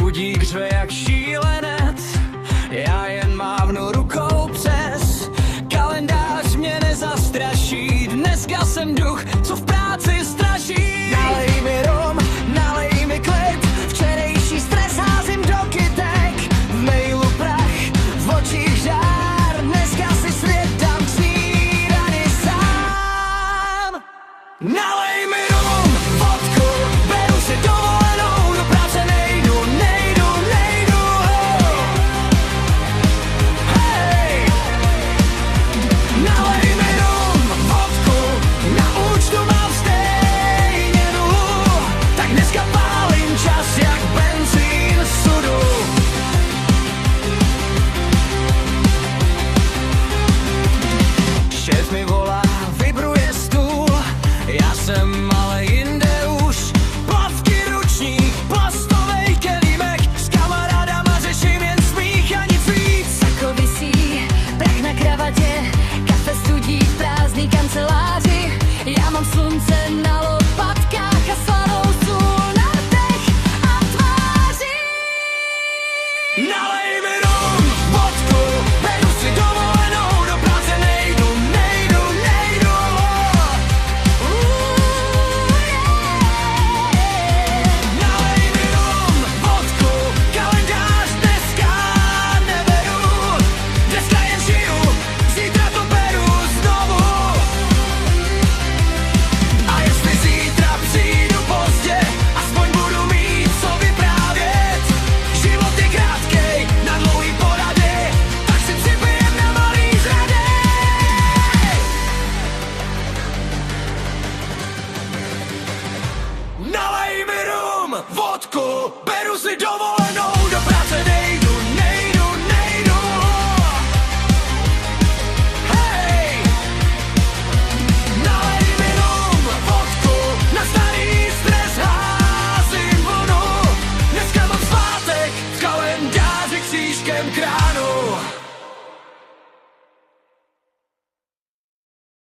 Budík řve jak šílenec, já jen mávnu rukou přes kalendář, mě nezastraší. Dneska jsem duch, co v práci straší. Nalej mi rum, nalej mi klid, včerejší stres házím do kytek. V mailu prach, v očích žár, dneska si svět dám k snídani sám. Nalej mi rum, vodku, beru si dovolenou, do práce nejdu. Hej! Nalej mi rum, vodku, na účtu mám stejně nulu, tak dneska pálím čas jak benzín sudu. Šéf mi volá, vibruje stůl, já jsem ale jinde už. Plavky, ručník, plastovej kelímek, s kamarádama řeším jen smích a nic víc. Sako visí, prach na kravatě, kafe studí v prázdný kanceláři. Já mám slunce na lopatkách a slanou sůl na dech a tváři. Nalej mi rum, vodku, beru si dovolenou, do práce nejdu. Nalej mi rum, vodku, kalendář dneska neberu. Dneska jen žiju, zítra to beru znovu. A jestli zítra přijdu pozdě, aspoň budu mít co vyprávět. Život je krátkej, na dlouhý porady, tak si připijem na malý zrady. Nalej mi rum, vodku, beru si dovolenou.